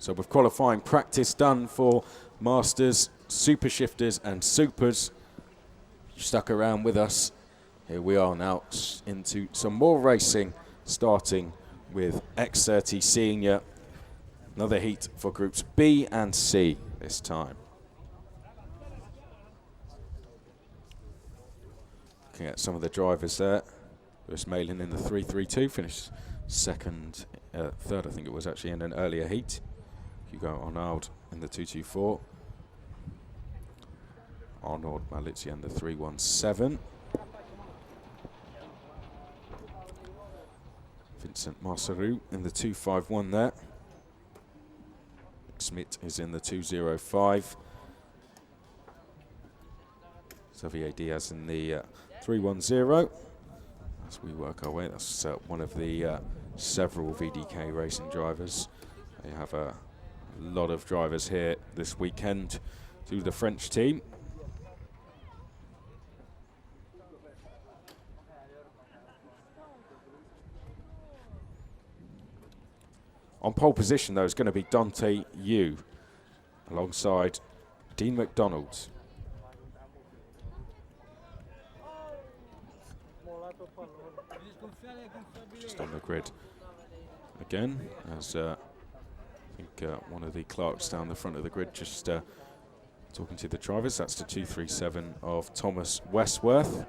So with qualifying practice done for Masters, Super Shifters and Supers, you stuck around with us. Here we are now into some more racing, starting with X30 Senior. Another heat for groups B and C this time. Looking at some of the drivers there. Lewis Malin in the 332, finished third I think it was actually in an earlier heat. Hugo Arnaud in the 224. Arnaud Malizia in the 317. Vincent Marceau in the 251 there. Smith is in the 205. Xavier Diaz in the 310. As we work our way, that's one of the several VDK racing drivers. They have a lot of drivers here this weekend to the French team. On pole position, though, is going to be Dante Yu alongside Dean McDonald. Just on the grid again, as I think one of the clerks down the front of the grid just talking to the drivers. That's the 237 of Thomas Westworth.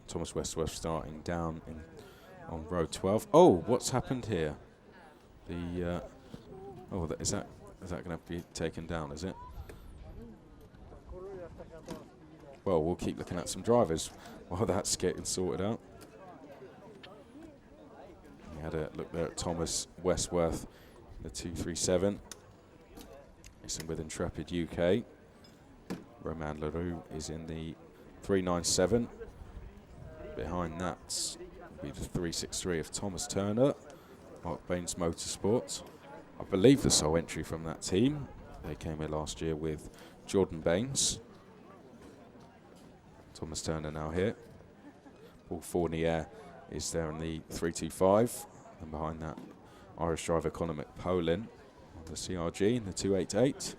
Thomas Westworth starting down on row 12. Oh, what's happened here? The is that going to be taken down? Is it? Well, we'll keep looking at some drivers while that's getting sorted out. We had a look there at Thomas Westworth, the 237. Racing with Intrepid UK. Romain Leroux is in the 397. Behind that will be the 363 of Thomas Turner, Mark Baines Motorsports. I believe the sole entry from that team. They came here last year with Jordan Baines. Thomas Turner now here. Paul Fournier is there in the 325. And behind that, Irish driver Conor McPolin on the CRG in the 288.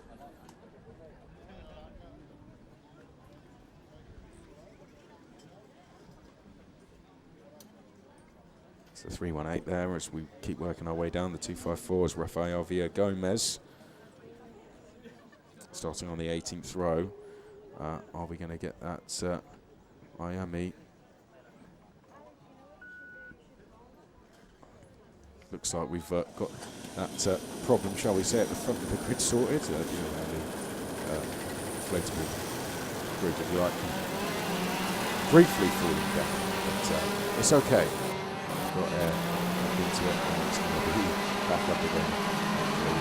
It's the 318 there as we keep working our way down. The 254 is Rafael Villa Gomez. Starting on the 18th row. Are we going to get that Iame? Looks like we've got that problem, shall we say, at the front of the grid sorted. The inflatable grid, if you like, briefly falling down, but it's okay. We've got air into it, and it's going to be back up again. Hopefully,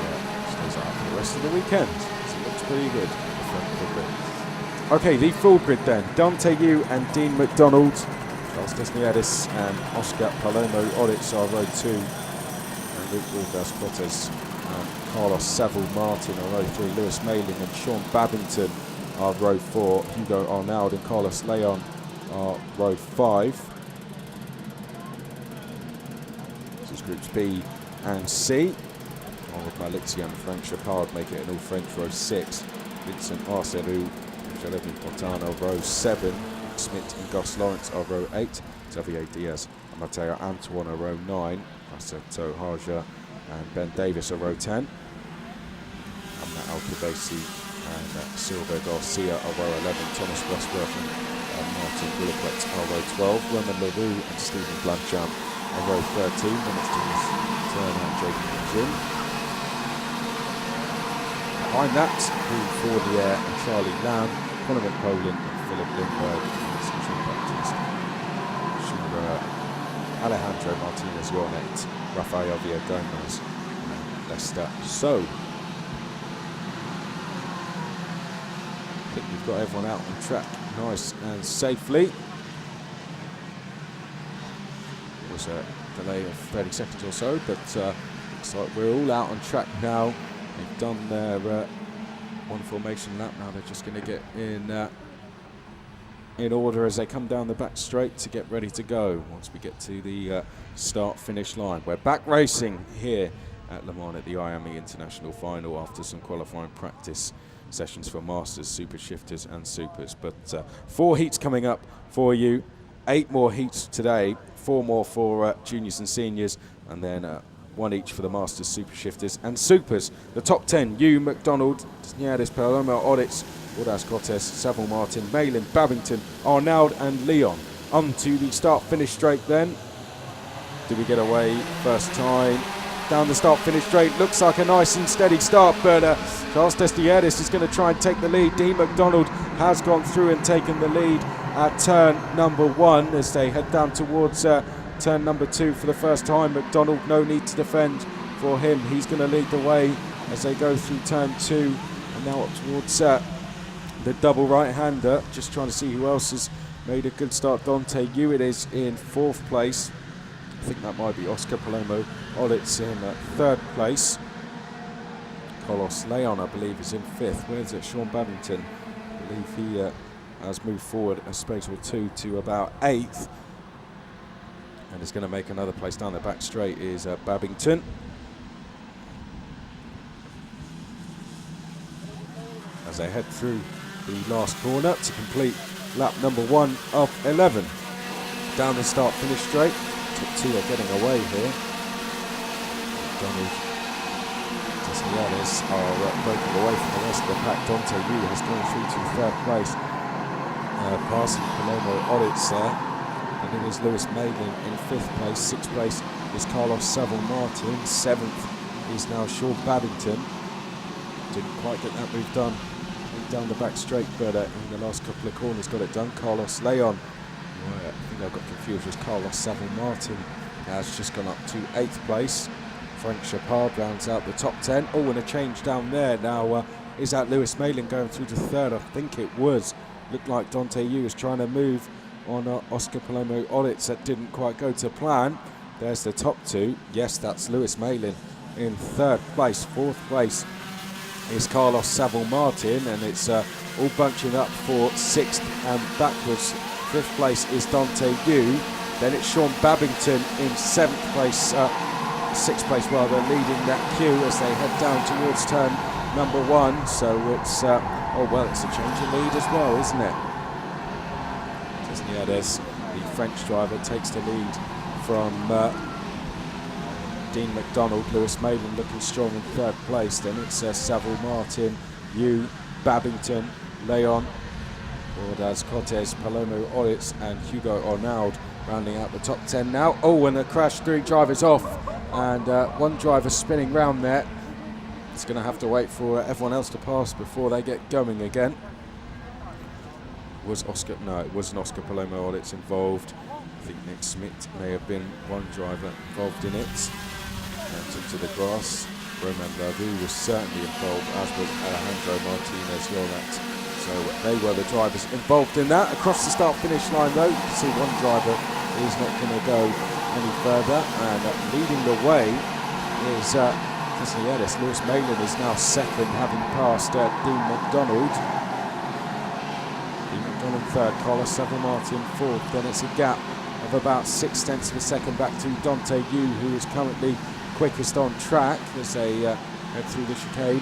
stays out for the rest of the weekend. So it looks pretty good at the front of the grid. Okay, the full grid then. Dante Yu and Dean McDonald, Charles Desniadis and Oscar Palomo Oritz are row 2. Luke Wildas Cortez and Carlos Saville Martin are row 3. Lewis Malin and Sean Babington are row 4. Hugo Arnaud and Carlos Leon are row 5. This is groups B and C. Arnaud Malizia and Frank Chapard make it an all-French row 6. Vincent Arcelou and Jeremy Portano row 7. Smith and Gus Lawrence are row 8. Xavier Diaz and Mateo Antoine are row 9. Masato Haja and Ben Davis are row 10. Amna Alkibasi and Silva Garcia are row 11. Thomas Westworth and Martin Williplex are row 12. Roman LaRue and Stephen Blanchard are row 13. Then it's Thomas Turner and Jacob Jim. Behind that, Paul Fournier and Charlie Lamb, Conor McPolin and Philip Lindbergh and Central Baptist. Alejandro Martinez Yornet, Rafael Villa Gomez, and Lester So. I think we've got everyone out on track nice and safely. There was a delay of 30 seconds or so, but looks like we're all out on track now. They've done their one formation lap. Now they're just going to get in order as they come down the back straight to get ready to go once we get to the start-finish line. We're back racing here at Le Mans at the Iame International Final after some qualifying practice sessions for Masters, Super Shifters and Supers. But 4 heats coming up for you, 8 more heats today, 4 more for juniors and seniors, and then 1 each for the Masters, Super Shifters and Supers. The top 10, Hugh, McDonald, Sniades, Palomo, Oditz, Bordas Cortes, Saville Martin, Malin, Babington, Arnaud and Leon. On to the start-finish straight then. Do we get away first time? Down the start-finish straight, looks like a nice and steady start, but Carlos Destiadis is going to try and take the lead. Dean McDonald has gone through and taken the lead at turn number 1 as they head down towards turn number 2 for the first time. McDonald, no need to defend for him. He's going to lead the way as they go through turn 2 and now up towards the double right-hander. Just trying to see who else has made a good start. Dante Hewitt is in 4th place. I think that might be Oscar Palomo. Olitz in 3rd place. Carlos Leon, I believe, is in 5th. Where's it? Sean Babington. I believe he has moved forward a space or 2 to about 8th. And is going to make another place down the back straight is Babington. As they head through the last corner to complete lap number 1 of 11. Down the start-finish straight. Top 2 are getting away here. Donald Tesniades are breaking away from the rest of the pack. Dante Yu has gone through to 3rd place. Passing Palomo Olitz there. And then there's Lewis Maiden in 5th place. 6th place is Carlos Saville Martin. 7th is now Sean Babington. Didn't quite get that move done down the back straight, but in the last couple of corners got it done. Carlos Leon, I think I got confused with Carlos Saville Martin, has just gone up to 8th place. Frank Chapard rounds out the top 10. Oh, and a change down there now. Is that Lewis Malin going through to 3rd? I think it was. Looked like Dante Yu was trying to move on Oscar Palomo Olitz. That didn't quite go to plan. There's the top 2. Yes, that's Lewis Malin in 3rd place. 4th place is Carlos Saville Martin, and it's all bunching up for 6th and backwards. 5th place is Dante Yu. Then it's Sean Babington in 7th place, 6th place rather, leading that queue as they head down towards turn number 1. So it's, oh well, it's a change of lead as well, isn't it? Tesniades, the French driver, takes the lead from Dean McDonald. Lewis Malin looking strong in 3rd place. Then it's Saville Martin, Yu, Babington, Leon, Bordas Cortes, Palomo Olitz and Hugo Arnaud rounding out the top 10 now. Oh, and a crash, 3 drivers off, and 1 driver spinning round there. It's going to have to wait for everyone else to pass before they get going again. Was Oscar? No, it wasn't Oscar Palomo Olitz involved. I think Nick Smith may have been 1 driver involved in it. Took to the grass. Roman Lavu was certainly involved, as was Alejandro Martinez Yorat. So they were the drivers involved in that. Across the start-finish line though, you can see 1 driver is not going to go any further. And leading the way is Tesniades. Lewis Malin is now 2nd, having passed Dean McDonald. Dean McDonald 3rd, Carlos Saville Martin 4th. Then it's a gap of about 0.6 of a second back to Dante Yu, who is currently quickest on track as they head through the chicane.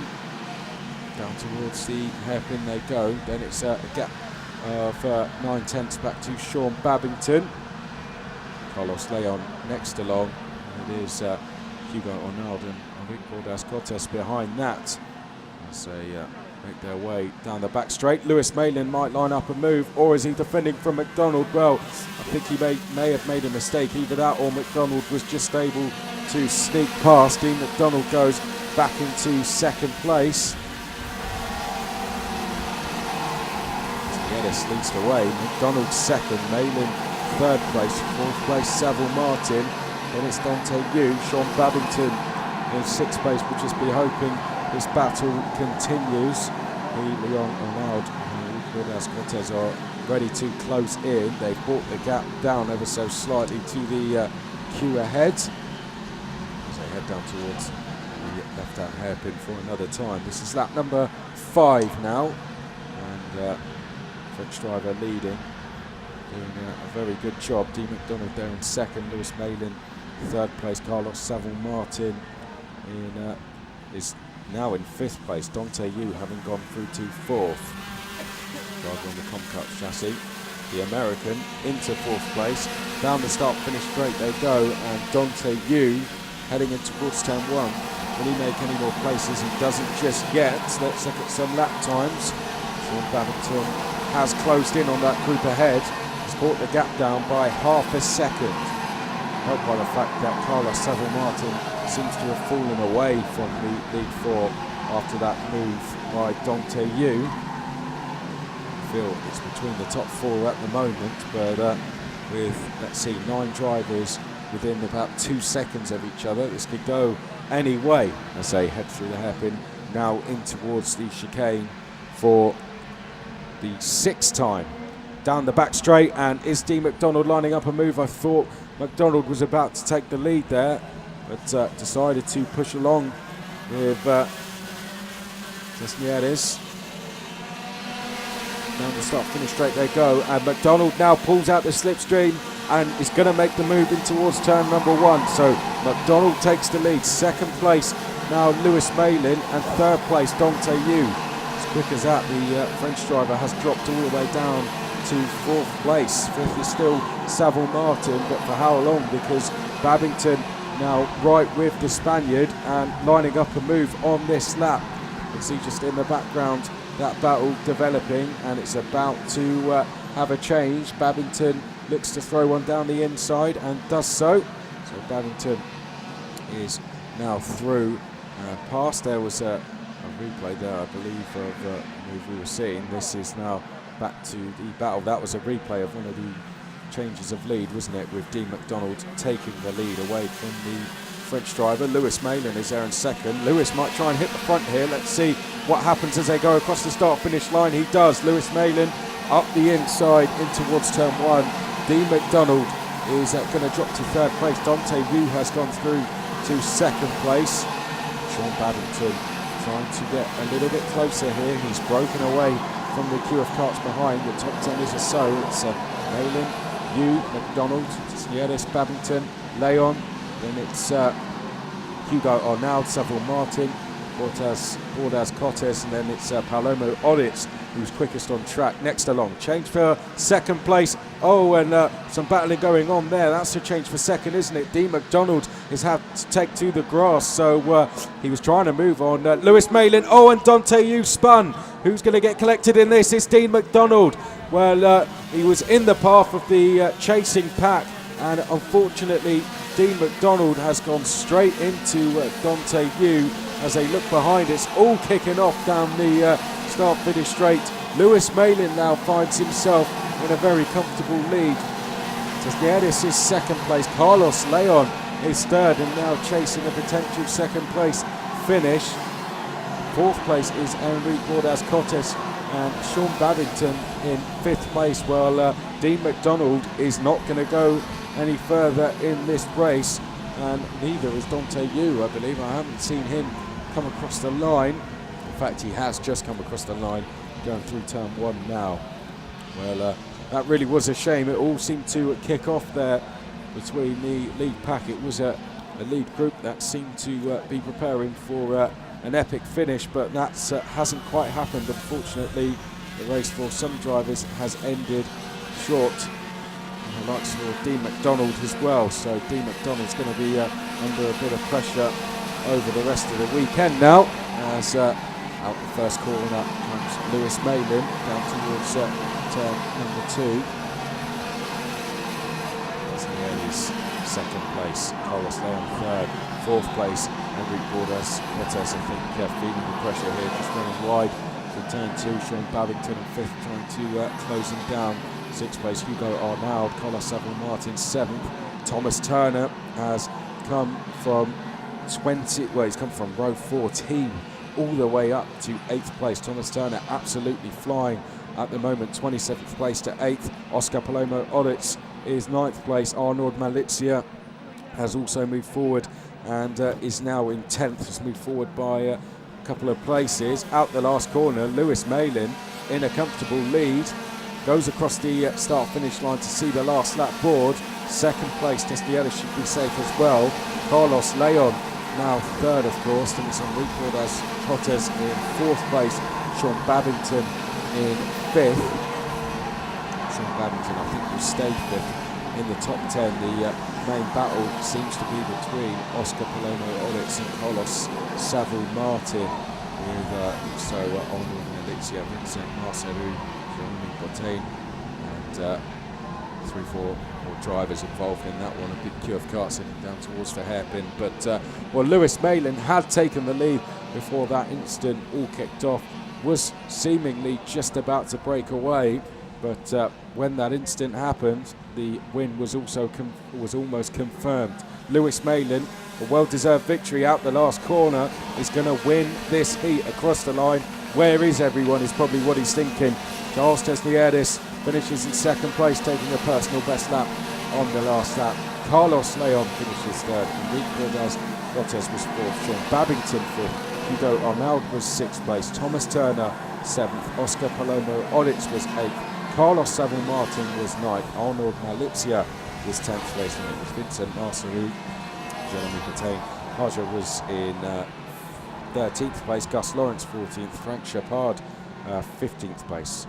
Down towards the hairpin they go. Then it's a gap of 0.9 back to Sean Babington. Carlos Leon next along. And it is Hugo Arnaud and Enrique Bordas Cortes behind that as they make their way down the back straight. Lewis Malin might line up a move, or is he defending from McDonald? Well, I think he may have made a mistake. Either that or McDonald was just able to sneak past. Dean McDonald goes back into 2nd place. Tesniades leads the way. McDonald 2nd, Malin 3rd place, 4th place Saville Martin. Then it's Dante Yu. Sean Babington in 6th place. We'll just be hoping this battle continues. Leon Arnaud and Bordas Cortes are ready to close in. They've brought the gap down ever so slightly to the queue ahead as they head down towards the left-hand hairpin for another time. This is lap number 5 now, and French driver leading, doing a very good job. Dean McDonald there in 2nd, Lewis Malin 3rd place, Carlos Saville Martin is now in 5th place. Dante Yu having gone through to 4th. Driver on the Comcut chassis. The American into 4th place. Down the start finish straight they go, and Dante Yu heading in towards turn 1. Will he make any more places? He doesn't just yet. Let's look at some lap times. Sean Babington has closed in on that group ahead. He's brought the gap down by half a second. Helped by the fact that Carlos Saville-Martin seems to have fallen away from the lead 4 after that move by Dante Yu. I feel it's between the top 4 at the moment, but with, let's see, 9 drivers within about 2 seconds of each other, this could go any way as they head through the hairpin, now in towards the chicane for the 6th time. Down the back straight, and is D. McDonald lining up a move? I thought McDonald was about to take the lead there, but decided to push along with Desnieres. Down the start finish straight they go, and McDonald now pulls out the slipstream and is going to make the move in towards turn number 1. So McDonald takes the lead. 2nd place now Lewis Malin, and 3rd place Dante Yu. As quick as that, the French driver has dropped all the way down to 4th place. 5th is still Saville-Martin, but for how long? Because Babington now right with the Spaniard and lining up a move on this lap. You can see just in the background that battle developing, and it's about to have a change. Babington looks to throw one down the inside and does so. So Babington is now through past. There was a replay there, I believe, of the move we were seeing. This is now back to the battle. That was a replay of one of the changes of lead, wasn't it, with Dean McDonald taking the lead away from the French driver. Lewis Malin is there in 2nd. Lewis might try and hit the front here. Let's see what happens as they go across the start-finish line. He does. Lewis Malin up the inside in towards turn 1. Dean McDonald is going to drop to 3rd place. Dante Yu has gone through to 2nd place. Sean Babington trying to get a little bit closer here. He's broken away from the queue of carts behind. The top 10 is a so. It's Malin, Yu, McDonald, Desnieres, Babington, Leon. Then it's Hugo Arnaud, Saville-Martin, Bordas Cortes, and then it's Palomo Oditz who's quickest on track. Next along, change for 2nd place. Oh, and some battling going on there. That's a change for 2nd, isn't it? Dean McDonald has had to take to the grass, so he was trying to move on. Lewis Malin, oh, and Dante Yu spun. Who's going to get collected in this? It's Dean McDonald. Well, he was in the path of the chasing pack, and unfortunately Dean McDonald has gone straight into Dante Yu. As they look behind, it's all kicking off down the start-finish straight. Lewis Malin now finds himself in a very comfortable lead. Desnieres is 2nd place. Carlos Leon is 3rd and now chasing a potential 2nd place finish. 4th place is Enrique Bordas Cortes and Sean Babington in 5th place. Well, Dean McDonald is not going to go any further in this race, and neither is Dante Yu, I believe. I haven't seen him come across the line. In fact, he has just come across the line going through turn 1 now. Well, that really was a shame. It all seemed to kick off there between the lead pack. It was a lead group that seemed to be preparing for an epic finish, but that hasn't quite happened. Unfortunately, the race for some drivers has ended short. And the likes for Dean McDonald as well. So Dean McDonald's going to be under a bit of pressure over the rest of the weekend now, as out the first corner comes Lewis Malin down towards turn number 2. Desnieres 2nd place, Carlos Leon 3rd, 4th place Enrique Bordas Cortes, I think feeling the pressure here, just running wide for turn 2. Sean Babington in 5th trying to close him down. 6th place Hugo Arnaud, Carlos Saville-Martin 7th. Thomas Turner has come from he's come from row 14 all the way up to 8th place. Thomas Turner absolutely flying at the moment, 27th place to 8th. Oscar Palomo Oditz is 9th place. Arnaud Malizia has also moved forward and is now in 10th, has moved forward by a couple of places. Out the last corner, Lewis Malin in a comfortable lead, goes across the start-finish line to see the last lap board. 2nd place, Desnieres should be safe as well. Carlos Leon now third, of course, and it's Enrique Cortez in fourth place, Sean Babington in fifth. Sean Babington, I think, will stay fifth in the top 10. The main battle seems to be between Oscar Palomo Olitz and Carlos Saville Martin, with also Arnold Melizia, Vincent Marceau, Jeremy Botain, and 3-4 more drivers involved in that one. A big queue of cars heading down towards the hairpin. But well, Lewis Malin had taken the lead before that incident all kicked off. Was seemingly just about to break away, but when that incident happened, the win was also was almost confirmed. Lewis Malin, a well-deserved victory out the last corner, is going to win this heat across the line. Where is everyone is probably what he's thinking. Charles Tesliadis finishes in second place, taking a personal best lap on the last lap. Carlos Leon finishes third. Enrique Cortez was fourth. Sean Babington fifth. Hugo Arnaud was sixth place. Thomas Turner seventh. Oscar Palomo Olitz was eighth. Carlos Saville Martin was ninth. Arnold Malizia was 10th place, and it was Vincent Marceau, Jeremy Botain. Haja was in 13th place. Gus Lawrence 14th. Frank Chapard 15th place.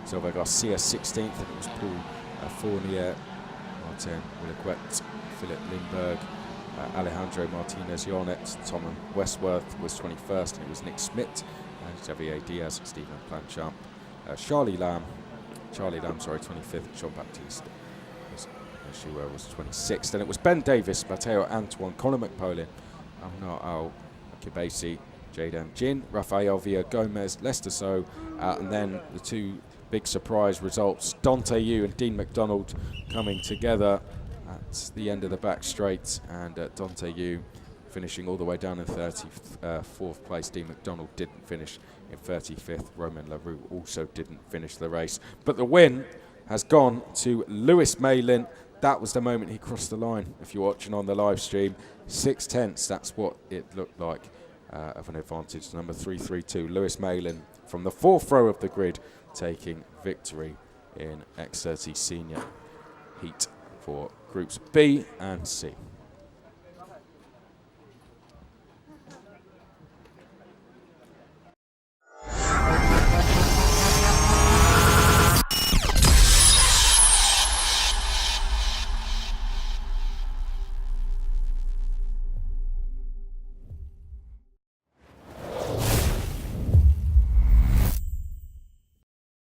Silva Garcia 16th, and it was Paul Fournier, Martin Williquet, Philip Lindbergh, Alejandro Martinez-Yornet. Tom Westworth was 21st, and it was Nick Schmidt, Xavier Diaz, Stephen Planchamp, Charlie Lamb, 25th, Jean-Baptiste was 26th, and it was Ben Davis, Matteo Antoine, Conor McPolin, Amna Al Kibasi, Jaden Jin, Rafael Villa Gomez, Lester So, and then the two big surprise results, Dante Yu and Dean McDonald coming together at the end of the back straight, and Dante Yu finishing all the way down in 34th place. Dean McDonald didn't finish in 35th. Romain LaRue also didn't finish the race. But the win has gone to Lewis Malin. That was the moment he crossed the line. If you're watching on the live stream, 6/10, that's what it looked like of an advantage. Number 332, Lewis Malin from the fourth row of the grid, taking victory in X30 Senior Heat for Groups B and C.